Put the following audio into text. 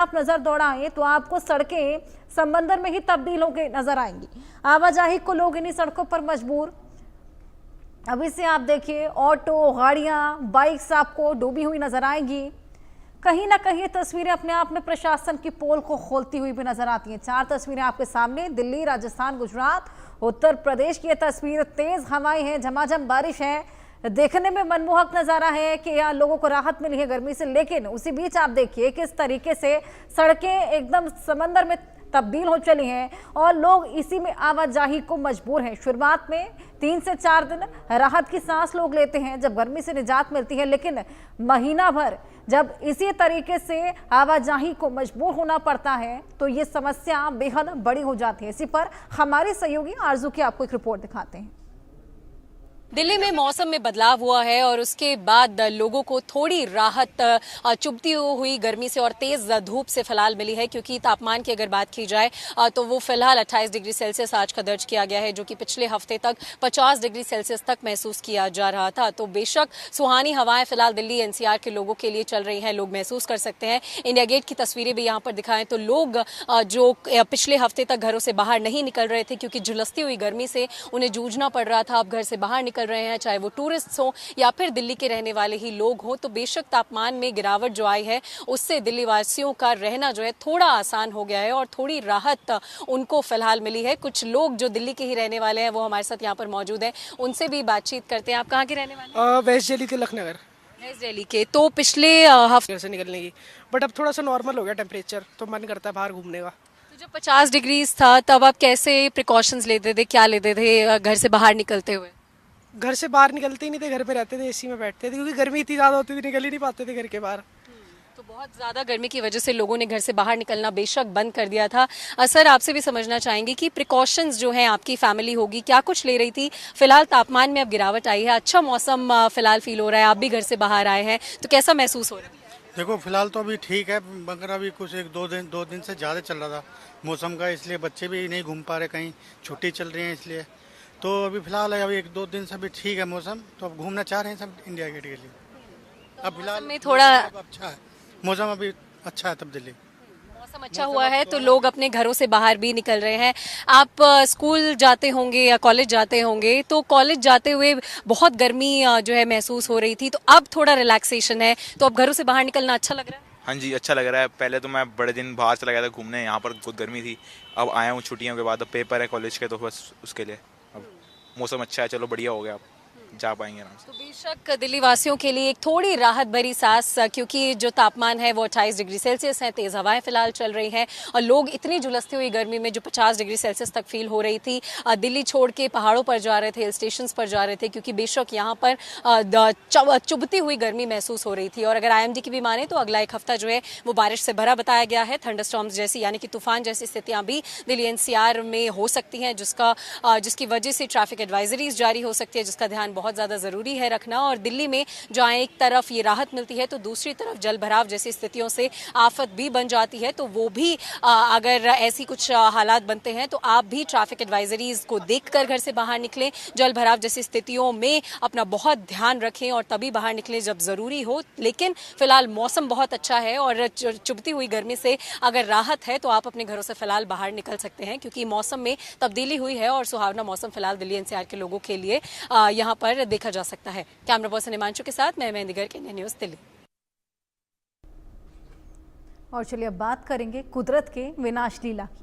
आप नजर दौड़ाएं तो आपको सड़कें समंदर में ही तब्दील होकर नजर आएंगी। आवाजाही को लोग इन्हीं सड़कों पर मजबूर। अभी से आप देखिए ऑटो, गाड़ियां, बाइक्स आपको डूबी हुई नजर आएंगी। कहीं ना कहीं ये तस्वीरें अपने आप में प्रशासन की पोल को खोलती हुई भी नजर आती हैं। 4 तस्वीरें आपके सामने, दिल्ली, राजस्थान, गुजरात, उत्तर प्रदेश की ये तस्वीर। तेज हवाएं हैं, झमाझम बारिश है, देखने में मनमोहक नजारा है कि यहाँ लोगों को राहत मिली है गर्मी से। लेकिन उसी बीच आप देखिए किस तरीके से सड़कें एकदम समंदर में तब्दील हो चली हैं और लोग इसी में आवाजाही को मजबूर हैं। शुरुआत में 3 से 4 दिन राहत की सांस लोग लेते हैं जब गर्मी से निजात मिलती है, लेकिन महीना भर जब इसी तरीके से आवाजाही को मजबूर होना पड़ता है तो ये समस्या बेहद बड़ी हो जाती है। इसी पर हमारी सहयोगी आरजू की आपको एक रिपोर्ट दिखाते हैं। दिल्ली में मौसम में बदलाव हुआ है और उसके बाद लोगों को थोड़ी राहत चुभती हुई गर्मी से और तेज धूप से फिलहाल मिली है, क्योंकि तापमान की अगर बात की जाए तो वो फिलहाल 28 डिग्री सेल्सियस आज का दर्ज किया गया है, जो कि पिछले हफ्ते तक 50 डिग्री सेल्सियस तक महसूस किया जा रहा था। तो बेशक सुहानी हवाएं फिलहाल दिल्ली एनसीआर के लोगों के लिए चल रही हैं, लोग महसूस कर सकते हैं। इंडिया गेट की तस्वीरें भी यहाँ पर दिखाएं तो लोग जो पिछले हफ्ते तक घरों से बाहर नहीं निकल रहे थे क्योंकि झुलसती हुई गर्मी से उन्हें जूझना पड़ रहा था, अब घर से बाहर निकल रहे हैं, चाहे वो टूरिस्ट हो या फिर दिल्ली के रहने वाले ही लोग हो। तो बेशक तापमान में गिरावट जो आई है उससे दिल्ली वासियों का रहना जो है थोड़ा आसान हो गया है और थोड़ी राहत उनको फिलहाल मिली है। कुछ लोग जो दिल्ली के ही रहने वाले हैं वो हमारे साथ यहाँ पर मौजूद हैं, उनसे भी बातचीत करते हैं। आप कहाँ के रहने वाले हैं? वेस्ट दिल्ली के लखनगर। वेस्ट दिल्ली के। तो पिछले हफ्ते से निकलने की, बट अब थोड़ा सा नॉर्मल हो गया टेम्परेचर, तो मन करता है बाहर घूमने का। तो जब 50 डिग्री था तब आप कैसे प्रिकॉशंस लेते थे, क्या लेते थे घर से बाहर निकलते हुए? घर से बाहर निकलते ही नहीं थे, घर पे रहते थे, एसी में बैठते थे, क्योंकि गर्मी इतनी ज़्यादा होती थी, निकल ही नहीं पाते थे घर के बाहर। तो बहुत ज़्यादा गर्मी की वजह से लोगों ने घर से बाहर निकलना बेशक बंद कर दिया था। सर, आपसे भी समझना चाहेंगे कि प्रिकॉशंस जो हैं आपकी फैमिली होगी, क्या कुछ ले रही थी? फिलहाल तापमान में अब गिरावट आई है, अच्छा मौसम फिलहाल फील हो रहा है, आप भी घर से बाहर आए हैं, तो कैसा महसूस हो रहा है? देखो फिलहाल तो अभी ठीक है, मगर अभी कुछ 1-2 दिन से ज़्यादा चल रहा था मौसम का, इसलिए बच्चे भी नहीं घूम पा रहे, कहीं छुट्टी चल रही है इसलिए। तो अभी फिलहाल है, अभी 1-2 दिन से अभी ठीक है मौसम, तो अब घूमना चाह रहे हैं सब इंडिया गेट के लिए। अब फिलहाल में थोड़ा अच्छा है मौसम, अभी अच्छा है तब दिल्ली। मौसम अच्छा हुआ है तो लोग अपने घरों से बाहर भी निकल रहे हैं। आप स्कूल जाते होंगे या कॉलेज जाते होंगे, तो कॉलेज जाते हुए बहुत गर्मी जो है महसूस हो रही थी, तो अब थोड़ा रिलैक्सेशन है, तो अब घरों से बाहर निकलना अच्छा लग रहा है? हाँ जी, अच्छा लग रहा है। पहले तो मैं बड़े दिन बाहर चला गया था घूमने, यहाँ पर बहुत गर्मी थी, अब आया हूँ छुट्टियों के बाद, अब पेपर है कॉलेज के, तो बस उसके लिए अब मौसम अच्छा है, चलो बढ़िया हो गया, अब जा पाएंगे आराम से। तो बेशक दिल्ली वासियों के लिए एक थोड़ी राहत भरी सांस, क्योंकि जो तापमान है वो 28 डिग्री सेल्सियस है, तेज हवाएं फिलहाल चल रही हैं और लोग इतनी झुलसती हुई गर्मी में जो 50 डिग्री सेल्सियस तक फील हो रही थी, दिल्ली छोड़ के पहाड़ों पर जा रहे थे, हिल स्टेशन पर जा रहे थे, क्योंकि बेशक यहाँ पर चुभती हुई गर्मी महसूस हो रही थी। और अगर IMD की भी माने तो अगला एक हफ्ता जो है वो बारिश से भरा बताया गया है। थंडरस्टॉर्म्स जैसी यानी कि तूफान जैसी स्थितियां भी दिल्ली NCR में हो सकती हैं, जिसकी वजह से ट्रैफिक एडवाइजरीज जारी हो सकती है, जिसका ध्यान बहुत ज़्यादा ज़रूरी है रखना। और दिल्ली में जहाँ एक तरफ ये राहत मिलती है तो दूसरी तरफ जल भराव जैसी स्थितियों से आफत भी बन जाती है, तो वो भी अगर ऐसी कुछ हालात बनते हैं तो आप भी ट्रैफिक एडवाइजरीज को देखकर घर से बाहर निकलें, जल भराव जैसी स्थितियों में अपना बहुत ध्यान रखें और तभी बाहर निकलें जब ज़रूरी हो। लेकिन फिलहाल मौसम बहुत अच्छा है और चुभती हुई गर्मी से अगर राहत है तो आप अपने घरों से फिलहाल बाहर निकल सकते हैं, क्योंकि मौसम में तब्दीली हुई है और सुहावना मौसम फिलहाल दिल्ली NCR के लोगों के लिए यहाँ पर देखा जा सकता है। कैमरा पर्सन हिमांशु के साथ मैं मेहंदी गर्ग, इंडिया न्यूज़ दिल्ली। और चलिए अब बात करेंगे कुदरत के विनाश लीला की।